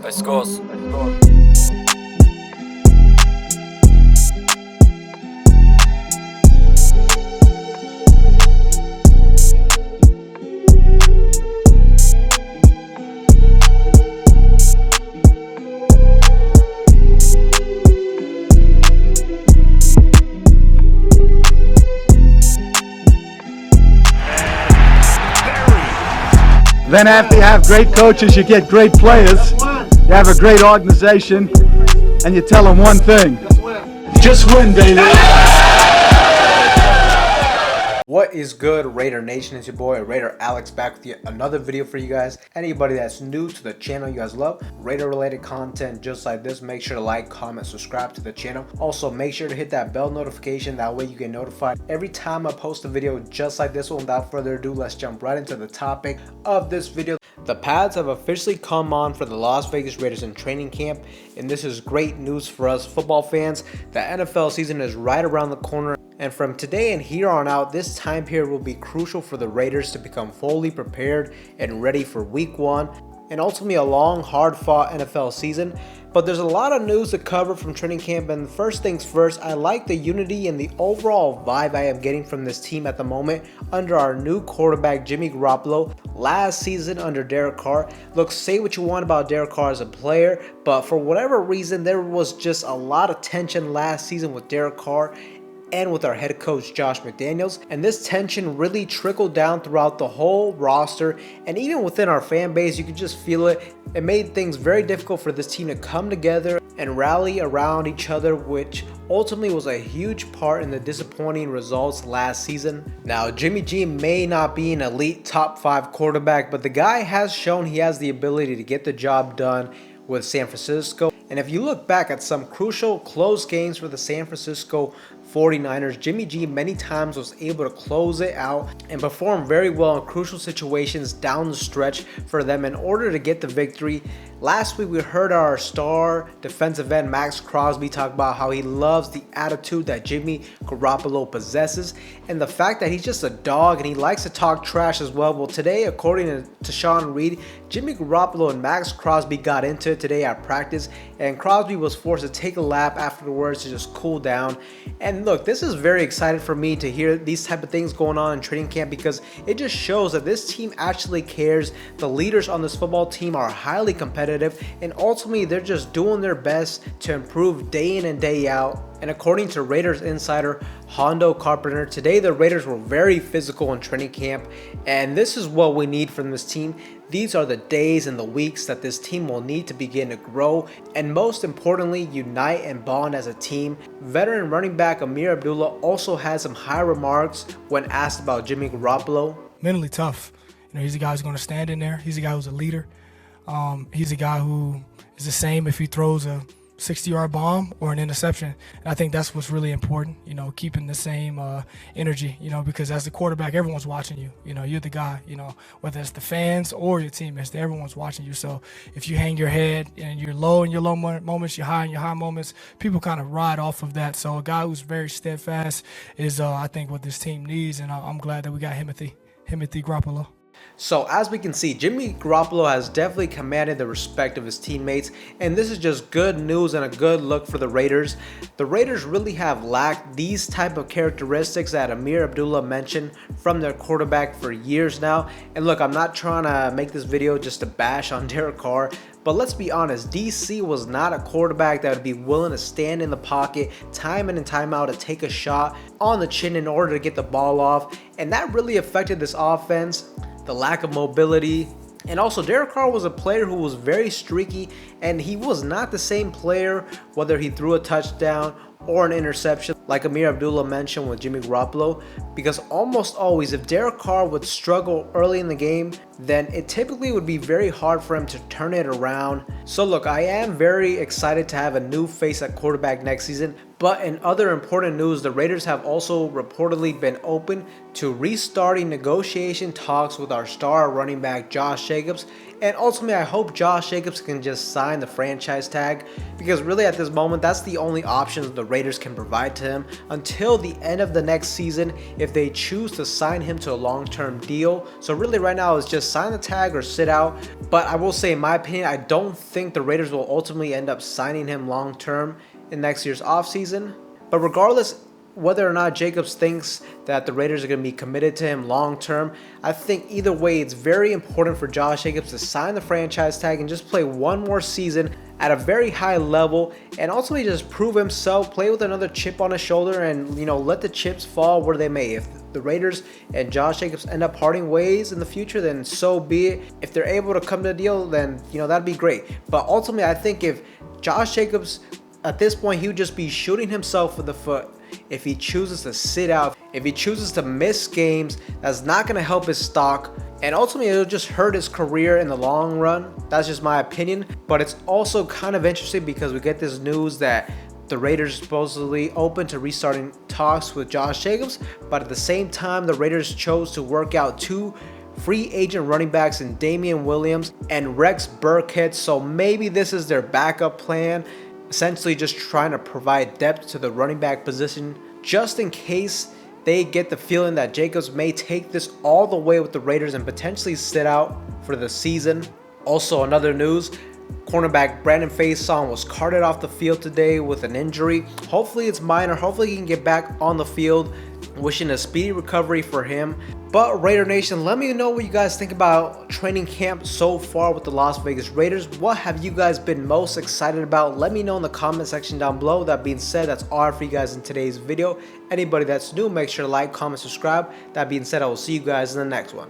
Let's go. Then after you have great coaches, you get great players, you have a great organization, and you tell them one thing: just win, baby. What is good, Raider Nation? It's your boy Raider Alex back with yet another video for you guys. Anybody that's new to the channel, you guys love Raider related content just like this, make sure to like, comment, subscribe to the channel. Also make sure to hit that bell notification, that way you get notified every time I post a video just like this one. Without further ado, let's jump right into the topic of this video. The pads have officially come on for the Las Vegas Raiders in training camp, and this is great news for us football fans. The NFL season is right around the corner, and from today and here on out, this time period will be crucial for the Raiders to become fully prepared and ready for week 1 and ultimately a long, hard-fought NFL season. But there's a lot of news to cover from training camp, and first things first, I like the unity and the overall vibe I am getting from this team at the moment under our new quarterback Jimmy Garoppolo. Last season under Derek Carr, look, say what you want about Derek Carr as a player, but for whatever reason, there was just a lot of tension last season with Derek Carr and with our head coach Josh McDaniels, and this tension really trickled down throughout the whole roster, and even within our fan base you could just feel it. It made things very difficult for this team to come together and rally around each other, which ultimately was a huge part in the disappointing results last season. Now, Jimmy G may not be an elite top 5 quarterback, but the guy has shown he has the ability to get the job done with San Francisco. And if you look back at some crucial close games for the San Francisco 49ers, Jimmy G many times was able to close it out and perform very well in crucial situations down the stretch for them in order to get the victory. Last week we heard our star defensive end Max Crosby talk about how he loves the attitude that Jimmy Garoppolo possesses and the fact that he's just a dog and he likes to talk trash as well. Well, today, according to Sean Reed, Jimmy Garoppolo and Max Crosby got into it today at practice, and Crosby was forced to take a lap afterwards to just cool down. And look, this is very exciting for me to hear these type of things going on in training camp, because it just shows that this team actually cares. The leaders on this football team are highly competitive, and ultimately they're just doing their best to improve day in and day out. And according to Raiders insider Hondo Carpenter, today the Raiders were very physical in training camp, and this is what we need from this team. These are the days and the weeks that this team will need to begin to grow and, most importantly, unite and bond as a team. Veteran running back Amir Abdullah also had some high remarks when asked about Jimmy Garoppolo. Mentally tough. He's a guy who's going to stand in there. He's a guy who's a leader. He's a guy who is the same if he throws a 60-yard bomb or an interception. And I think that's what's really important, keeping the same energy, because as the quarterback, everyone's watching you. You're the guy, whether it's the fans or your teammates, everyone's watching you. So if you hang your head and you're low in your low moments, you're high in your high moments, people kind of ride off of that. So a guy who's very steadfast is, I think, what this team needs, and I'm glad that we got Timothy Garoppolo. So as we can see, Jimmy Garoppolo has definitely commanded the respect of his teammates, and this is just good news and a good look for the Raiders. The Raiders really have lacked these type of characteristics that Amir Abdullah mentioned from their quarterback for years now. And look, I'm not trying to make this video just to bash on Derek Carr, but let's be honest, DC was not a quarterback that would be willing to stand in the pocket time in and time out to take a shot on the chin in order to get the ball off, and that really affected this offense. The lack of mobility, and also Derek Carr was a player who was very streaky, and he was not the same player whether he threw a touchdown or an interception, like Amir Abdullah mentioned with Jimmy Garoppolo, because almost always if Derek Carr would struggle early in the game, then it typically would be very hard for him to turn it around. So look, I am very excited to have a new face at quarterback next season, but in other important news, the Raiders have also reportedly been open to restarting negotiation talks with our star running back Josh Jacobs, And ultimately, I hope Josh Jacobs can just sign the franchise tag, because really at this moment, that's the only option the Raiders can provide to him until the end of the next season if they choose to sign him to a long-term deal. So really right now it's just sign the tag or sit out. But I will say, in my opinion, I don't think the Raiders will ultimately end up signing him long-term in next year's offseason. But regardless, whether or not Jacobs thinks that the Raiders are going to be committed to him long term, I think either way it's very important for Josh Jacobs to sign the franchise tag and just play one more season at a very high level and ultimately just prove himself, play with another chip on his shoulder, and let the chips fall where they may. If the Raiders and Josh Jacobs end up parting ways in the future, then so be it. If they're able to come to a deal, then that'd be great. But ultimately, I think if Josh Jacobs at this point, he would just be shooting himself in the foot if he chooses to sit out, if he chooses to miss games. That's not going to help his stock, and ultimately it'll just hurt his career in the long run. That's just my opinion. But it's also kind of interesting because we get this news that the Raiders are supposedly open to restarting talks with Josh Jacobs, but at the same time the Raiders chose to work out two free agent running backs in Damian Williams and Rex Burkhead. So maybe this is their backup plan, essentially just trying to provide depth to the running back position just in case they get the feeling that Jacobs may take this all the way with the Raiders and potentially sit out for the season. Also, another news, cornerback Brandon Faison was carted off the field today with an injury. Hopefully it's minor, hopefully he can get back on the field. Wishing a speedy recovery for him. But Raider Nation, let me know what you guys think about training camp so far with the Las Vegas Raiders. What have you guys been most excited about? Let me know in the comment section down below. That being said, that's all for you guys in today's video. Anybody that's new, make sure to like, comment, subscribe. That being said, I will see you guys in the next one.